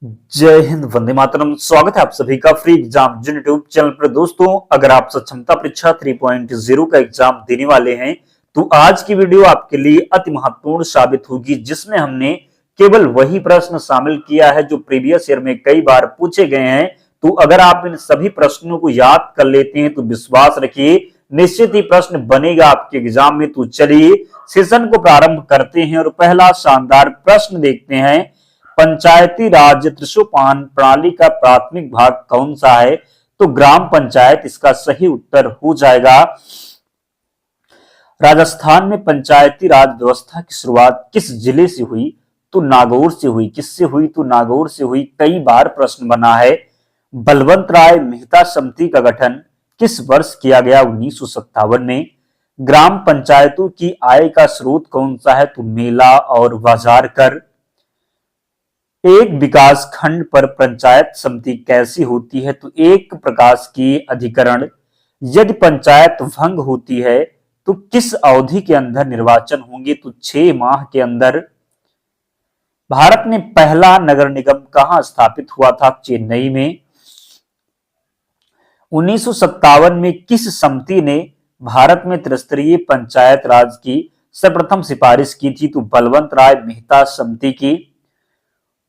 जय हिंद, वंदे मातरम। स्वागत है आप सभी का फ्री एग्जाम जिन यूट्यूब चैनल पर। दोस्तों, अगर आप सक्षमता परीक्षा 3.0 का एग्जाम देने वाले हैं तो आज की वीडियो आपके लिए अति महत्वपूर्ण साबित होगी, जिसमें हमने केवल वही प्रश्न शामिल किया है जो प्रीवियस ईयर में कई बार पूछे गए हैं। तो अगर आप इन सभी प्रश्नों को याद कर लेते हैं तो विश्वास रखिए निश्चित ही प्रश्न बनेगा आपके एग्जाम में। तो चलिए सेशन को प्रारंभ करते हैं और पहला शानदार प्रश्न देखते हैं। पंचायती राज त्रिशुलपान प्रणाली का प्राथमिक भाग कौन सा है? तो ग्राम पंचायत इसका सही उत्तर हो जाएगा। राजस्थान में पंचायती राज व्यवस्था की शुरुआत किस जिले से हुई? तो नागौर से हुई। किससे हुई? तो नागौर से हुई। कई बार प्रश्न बना है। बलवंत राय मेहता समिति का गठन किस वर्ष किया गया? 1957 में। ग्राम पंचायतों की आय का स्रोत कौन सा है? तो मेला और बाजार कर। एक विकास खंड पर पंचायत समिति कैसी होती है? तो एक प्रकाश की अधिकरण। यदि पंचायत भंग होती है तो किस अवधि के अंदर निर्वाचन होंगे? तो 6 माह के अंदर। भारत में पहला नगर निगम कहां स्थापित हुआ था? चेन्नई में। 1957 में किस समिति ने भारत में त्रिस्तरीय पंचायत राज की सर्वप्रथम सिफारिश की थी? तो बलवंत राय मेहता समिति की।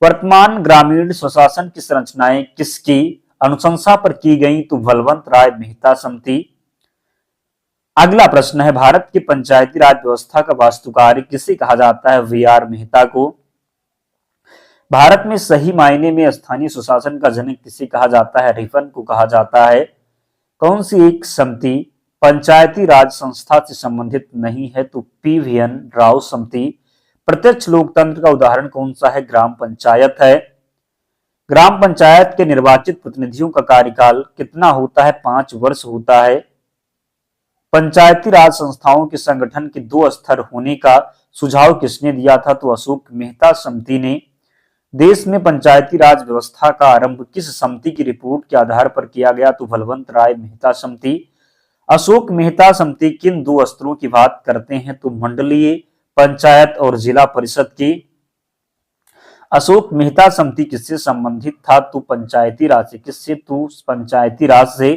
वर्तमान ग्रामीण स्वशासन की संरचनाएं किसकी अनुशंसा पर की गई? तो बलवंत राय मेहता समिति। अगला प्रश्न है, भारत की पंचायती राज व्यवस्था का वास्तुकार किसे कहा जाता है? वी.आर. मेहता को। भारत में सही मायने में स्थानीय स्वशासन का जनक किसे कहा जाता है? रिपन को कहा जाता है। कौन सी एक समिति पंचायती राज संस्था से संबंधित नहीं है? तो पी.वी.एन. राव समिति। प्रत्यक्ष लोकतंत्र का उदाहरण कौन सा है? ग्राम पंचायत है। ग्राम पंचायत के निर्वाचित प्रतिनिधियों का कार्यकाल कितना होता है? 5 वर्ष होता है। पंचायती राज संस्थाओं के संगठन के 2 स्तर होने का सुझाव किसने दिया था? तो अशोक मेहता समिति ने। देश में पंचायती राज व्यवस्था का आरंभ किस समिति की रिपोर्ट के आधार पर किया गया? तो बलवंत राय मेहता समिति। अशोक मेहता समिति किन 2 स्तरों की बात करते हैं? तो मंडलीय पंचायत और जिला परिषद की। अशोक मेहता समिति किससे संबंधित था? तो पंचायती राज से। किससे? तो पंचायती राज से।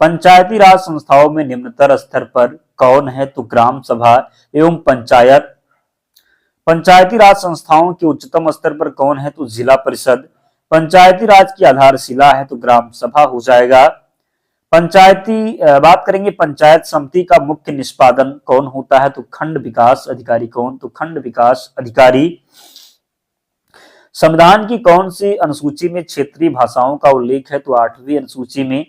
पंचायती राज संस्थाओं में निम्नतर स्तर पर कौन है? तो ग्राम सभा एवं पंचायत। पंचायती राज संस्थाओं के उच्चतम स्तर पर कौन है? तो जिला परिषद। पंचायती राज की आधारशिला है तो ग्राम सभा हो जाएगा। बात करेंगे पंचायत समिति का मुख्य निष्पादन कौन होता है? तो खंड विकास अधिकारी। कौन? तो खंड विकास अधिकारी। संविधान की कौन सी अनुसूची में क्षेत्रीय भाषाओं का उल्लेख है? तो 8वीं अनुसूची में।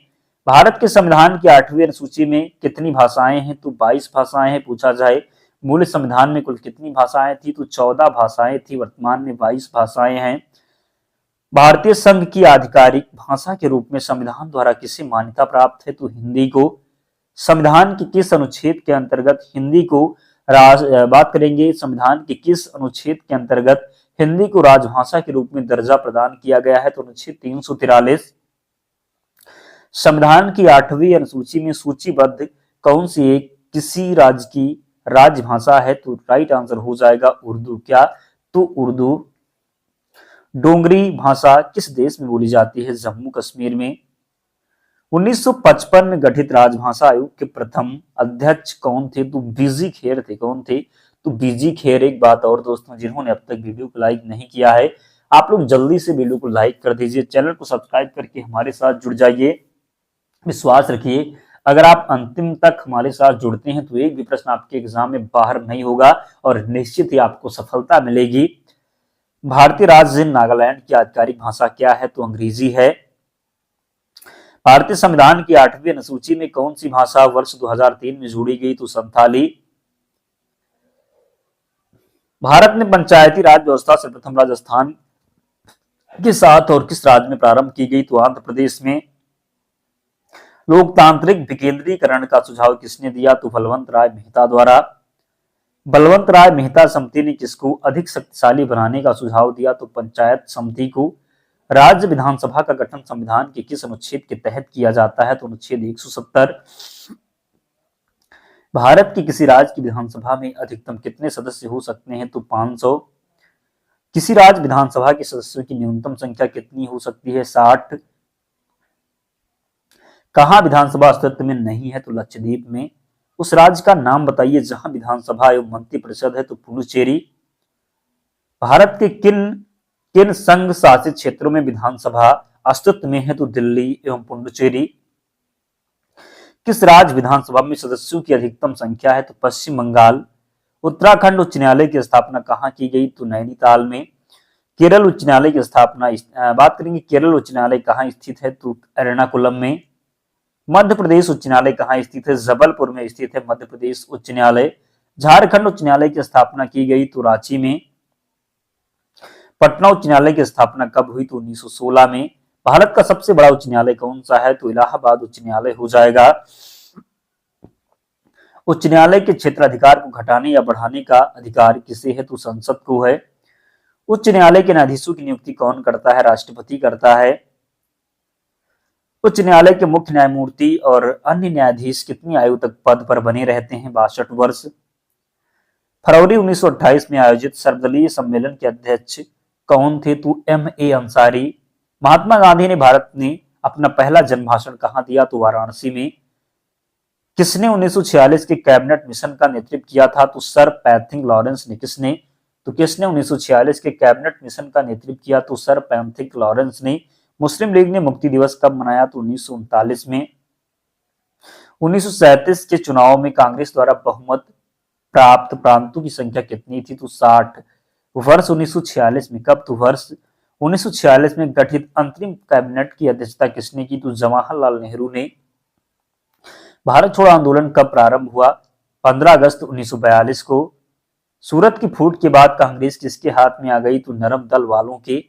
भारत के संविधान की 8वीं अनुसूची में कितनी भाषाएं हैं? तो 22 भाषाएं हैं। पूछा जाए मूल संविधान में कुल कितनी भाषाएं थी? तो 14 भाषाएं थी। वर्तमान में 22 भाषाएं हैं। भारतीय संघ की आधिकारिक भाषा के रूप में संविधान द्वारा किसे मान्यता प्राप्त है? तो हिंदी को। संविधान के किस अनुच्छेद के अंतर्गत हिंदी को बात करेंगे संविधान के किस अनुच्छेद के अंतर्गत हिंदी को राजभाषा के रूप में दर्जा प्रदान किया गया है? तो अनुच्छेद 343। संविधान की 8वीं अनुसूची में सूचीबद्ध कौन सी एक किसी राज्य की राजभाषा है? तो राइट आंसर हो जाएगा उर्दू। क्या? तो उर्दू। डोगरी भाषा किस देश में बोली जाती है? जम्मू कश्मीर में। 1955 में गठित राजभाषा आयोग के प्रथम अध्यक्ष कौन थे? तो बीजी खेर थे। कौन थे? तो बीजी खेर। एक बात और दोस्तों, जिन्होंने अब तक वीडियो को लाइक नहीं किया है आप लोग जल्दी से वीडियो को लाइक कर दीजिए, चैनल को सब्सक्राइब करके हमारे साथ जुड़ जाइए। विश्वास रखिए अगर आप अंतिम तक हमारे साथ जुड़ते हैं तो एक भी प्रश्न आपके एग्जाम में बाहर नहीं होगा और निश्चित ही आपको सफलता मिलेगी। भारतीय राज्य नागालैंड की आधिकारिक भाषा क्या है? तो अंग्रेजी है। भारतीय संविधान की 8वीं अनुसूची में कौन सी भाषा वर्ष 2003 में जोड़ी गई? तो संथाली। भारत में पंचायती राज व्यवस्था सर्वप्रथम राजस्थान के साथ और किस राज्य में प्रारंभ की गई? तो आंध्र प्रदेश में। लोकतांत्रिक विकेंद्रीकरण का सुझाव किसने दिया? तो बलवंत राय मेहता द्वारा। बलवंत राय मेहता समिति ने किसको अधिक शक्तिशाली बनाने का सुझाव दिया? तो पंचायत समिति को। राज्य विधानसभा का गठन संविधान के किस अनुच्छेद के तहत किया जाता है? तो अनुच्छेद 170। भारत की किसी राज्य की विधानसभा में अधिकतम कितने सदस्य हो सकते हैं? तो 500। किसी राज्य विधानसभा के सदस्यों की न्यूनतम संख्या कितनी हो सकती है? 60। कहां विधानसभा अस्तित्व में नहीं है? तो लक्षद्वीप में। उस राज्य का नाम बताइए जहां विधानसभा एवं मंत्रिपरिषद है? तो पुडुचेरी। भारत के किन किन संघ शासित क्षेत्रों में विधानसभा अस्तित्व में है? तो दिल्ली एवं पुडुचेरी। किस राज्य विधानसभा में सदस्यों की अधिकतम संख्या है? तो पश्चिम बंगाल। उत्तराखंड उच्च न्यायालय की स्थापना कहाँ की गई? तो नैनीताल में। केरल उच्च न्यायालय की स्थापना बात करेंगे केरल उच्च न्यायालय कहाँ स्थित है? तो एर्नाकुलम में। मध्य प्रदेश उच्च न्यायालय कहाँ स्थित है? जबलपुर में स्थित है मध्य प्रदेश उच्च न्यायालय। झारखंड उच्च न्यायालय की स्थापना की गई? तो रांची में। पटना उच्च न्यायालय की स्थापना कब हुई? तो 1916 में। भारत का सबसे बड़ा उच्च न्यायालय कौन सा है? तो इलाहाबाद उच्च न्यायालय हो जाएगा। उच्च न्यायालय के क्षेत्राधिकार को घटाने या बढ़ाने का अधिकार किसे है? तो संसद को है। उच्च न्यायालय के न्यायाधीशों की नियुक्ति कौन करता है? राष्ट्रपति करता है। उच्च न्यायालय के मुख्य न्यायमूर्ति और अन्य न्यायाधीश कितनी आयु तक पद पर बने रहते हैं? 62 वर्ष। फरवरी 1928 में आयोजित सर्वदलीय सम्मेलन के अध्यक्ष कौन थे? तो M.A. अंसारी। महात्मा गांधी ने भारत ने अपना पहला जन भाषण कहां दिया? तो वाराणसी में। किसने 1946 के कैबिनेट मिशन का नेतृत्व किया था? तो सर पैथिंग लॉरेंस ने। किसने 1946 के कैबिनेट मिशन का नेतृत्व किया? तो सर पैथिंग लॉरेंस ने। मुस्लिम लीग ने मुक्ति दिवस कब मनाया? तो 1939 में। 1937 के चुनाव में कांग्रेस द्वारा बहुमत प्राप्त प्रांतों की संख्या कितनी थी? तो 60। वर्ष 1946 में। कब? तो वर्ष 1946 में गठित अंतरिम कैबिनेट की अध्यक्षता किसने की? तो जवाहरलाल नेहरू ने। भारत छोड़ो आंदोलन कब प्रारंभ हुआ? 15 अगस्त 1942 को। सूरत की फूट के बाद कांग्रेस किसके हाथ में आ गई? तो नरम दल वालों के।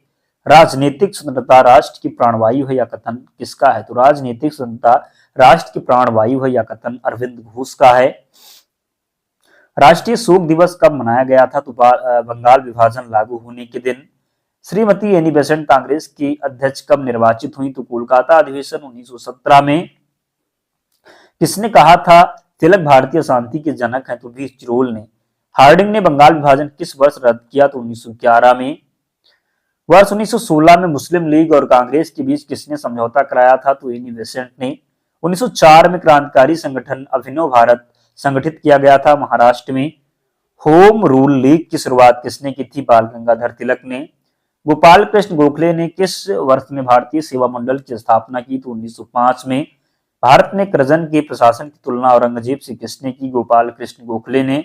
राजनीतिक स्वतंत्रता राष्ट्र की प्राणवायु है या कथन किसका है? तो राजनीतिक स्वतंत्रता राष्ट्र की प्राणवायु है या कथन अरविंद घोष का है। राष्ट्रीय शोक दिवस कब मनाया गया था? तो बंगाल विभाजन लागू होने के दिन। श्रीमती एनी बेसेंट कांग्रेस की अध्यक्ष कब निर्वाचित हुई? तो कोलकाता अधिवेशन 1917 में। किसने कहा था तिलक भारतीय शांति के जनक हैं? तो वी चिरोल ने। हार्डिंग ने बंगाल विभाजन किस वर्ष रद्द किया? तो 1911 में। वर्ष 1916 में मुस्लिम लीग और कांग्रेस के बीच किसने समझौता कराया था? तो एनी बेसेंट ने। 1904 में क्रांतिकारी संगठन अभिनव भारत संगठित किया गया था महाराष्ट्र में। होम रूल लीग की शुरुआत किसने की थी? बाल गंगाधर तिलक ने। गोपाल कृष्ण गोखले ने किस वर्ष में भारतीय सेवा मंडल की स्थापना की? तो 1905 में। भारत में करजन के प्रशासन की तुलना औरंगजेब से किसने की? गोपाल कृष्ण गोखले ने।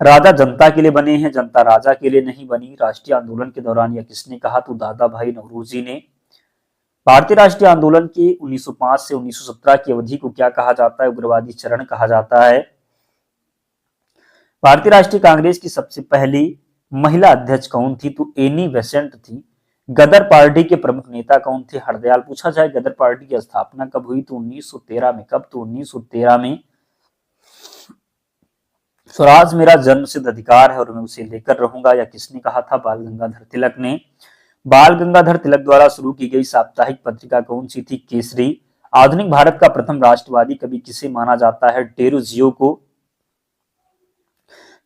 राजा जनता के लिए बने हैं, जनता राजा के लिए नहीं बनी। राष्ट्रीय आंदोलन के दौरान यह किसने कहा? तो दादा भाई नौरोजी ने। भारतीय राष्ट्रीय आंदोलन के 1905 से 1917 की अवधि को क्या कहा जाता है? उग्रवादी चरण कहा जाता है। भारतीय राष्ट्रीय कांग्रेस की सबसे पहली महिला अध्यक्ष कौन थी? तो एनी बेसेंट थी। गदर पार्टी के प्रमुख नेता कौन थे? हरदयाल। पूछा जाए गदर पार्टी की स्थापना कब हुई? तो 1913 में। कब? तो 1913 में। स्वराज मेरा जन्मसिद्ध अधिकार है और मैं उसे लेकर रहूंगा, या किसने कहा था? बाल गंगाधर तिलक ने। बाल गंगाधर तिलक द्वारा शुरू की गई साप्ताहिक पत्रिका कौन सी थी? केसरी। आधुनिक भारत का प्रथम राष्ट्रवादी कवि किसे माना जाता है? डेरोजियो को।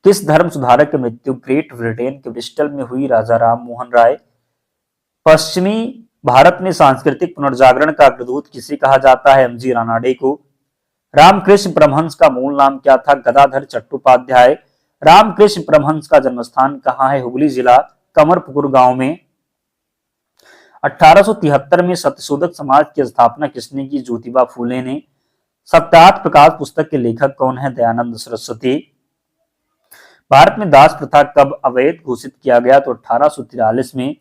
किस धर्म सुधारक की मृत्यु ग्रेट ब्रिटेन के ब्रिस्टल में हुई? राजा राम मोहन राय। पश्चिमी भारत में सांस्कृतिक पुनर्जागरण का अग्रदूत किसे कहा जाता है? एमजी रानाडे को। रामकृष्ण परमहंस का मूल नाम क्या था? गदाधर चट्टोपाध्याय। रामकृष्ण परमहंस का जन्मस्थान कहाँ है? हुगली जिला कमरपुकुर गांव में। 1873 में सत्यशोधक समाज की स्थापना किसने की? ज्योतिबा फूले ने। सत्यार्थ प्रकाश पुस्तक के लेखक कौन है? दयानंद सरस्वती। भारत में दास प्रथा कब अवैध घोषित किया गया? तो 1843 में।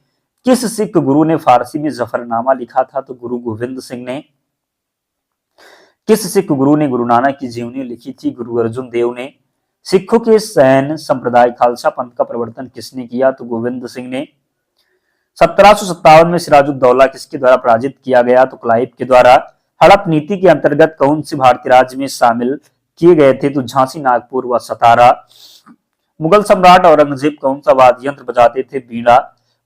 किस सिख गुरु ने फारसी में जफरनामा लिखा था? तो गुरु गोविंद सिंह ने। किस सिख गुरु ने गुरु नानक की जीवनी लिखी थी? गुरु अर्जुन देव ने। सिखों के सैन संप्रदाय खालसा पंथ का प्रवर्तन किसने किया? तो गोविंद सिंह ने। 1757 में सिराजुद्दौला किसके द्वारा पराजित किया गया? तो क्लाइव के द्वारा। हड़प नीति के अंतर्गत कौन से भारतीय राज्य में शामिल किए गए थे? तो झांसी, नागपुर व सतारा। मुगल सम्राट औरंगजेब कौन सा वाद्य यंत्र बजाते थे? बीड़ा।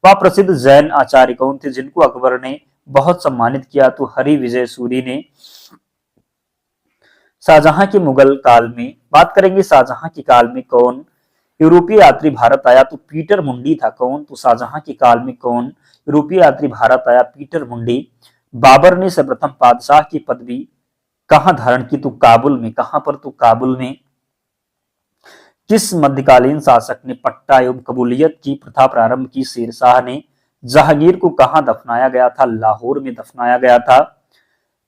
वह प्रसिद्ध जैन आचार्य कौन थे जिनको अकबर ने बहुत सम्मानित किया? तो हरि विजय सूरी ने। शाहजहां के मुगल काल में बात करेंगे, शाहजहां के काल में कौन यूरोपीय यात्री भारत आया तो पीटर मुंडी था कौन? तो शाहजहां के काल में कौन यूरोपीय यात्री भारत आया? पीटर मुंडी। बाबर ने सर्वप्रथम बादशाह की पदवी कहां धारण की? तो काबुल में। कहां पर? तो काबुल में। किस मध्यकालीन शासक ने पट्टा एवं कबूलियत की प्रथा प्रारंभ की? शेरशाह ने। जहांगीर को कहां दफनाया गया था? लाहौर में दफनाया गया था।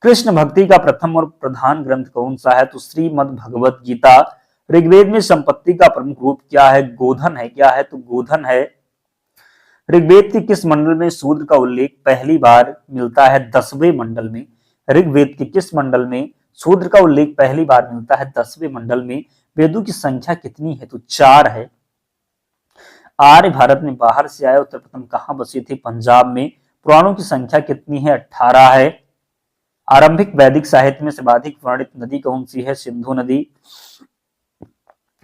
कृष्ण भक्ति का प्रथम और प्रधान ग्रंथ कौन सा है? तो श्रीमद् भगवत गीता। ऋग्वेद में संपत्ति का प्रमुख रूप क्या है? गोधन है। क्या है? तो गोधन है। ऋग्वेद के किस मंडल में शूद्र का उल्लेख पहली बार मिलता है? 10वें मंडल में। ऋग्वेद के किस मंडल में शूद्र का उल्लेख पहली बार मिलता है? 10वें मंडल में। वेदों की संख्या कितनी है? तो 4 है। आर्य भारत में बाहर से आए और सर्वप्रथम कहां बसे थे? पंजाब में। पुराणों की संख्या कितनी है? 18 है। आरंभिक वैदिक साहित्य में सर्वाधिक वर्णित नदी कौन सी है? सिंधु नदी।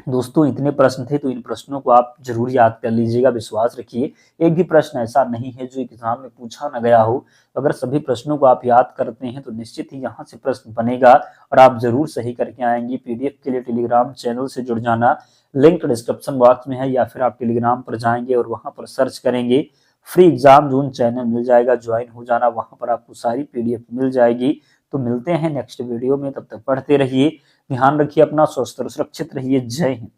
दोस्तों इतने प्रश्न थे, तो इन प्रश्नों को आप जरूर याद कर लीजिएगा। विश्वास रखिए एक भी प्रश्न ऐसा नहीं है जो एग्जाम में पूछा न गया हो। अगर सभी प्रश्नों को आप याद करते हैं तो निश्चित ही यहाँ से प्रश्न बनेगा और आप जरूर सही करके आएंगे। पीडीएफ के लिए टेलीग्राम चैनल से जुड़ जाना, लिंक डिस्क्रिप्शन बॉक्स में है, या फिर आप टेलीग्राम पर जाएंगे और वहां पर सर्च करेंगे फ्री एग्जाम जोन चैनल मिल जाएगा, ज्वाइन हो जाना, वहां पर आपको सारी पीडीएफ मिल जाएगी। तो मिलते हैं नेक्स्ट वीडियो में, तब तक पढ़ते रहिए, ध्यान रखिए अपना, स्वस्थ और सुरक्षित रहिए। जय हिंद।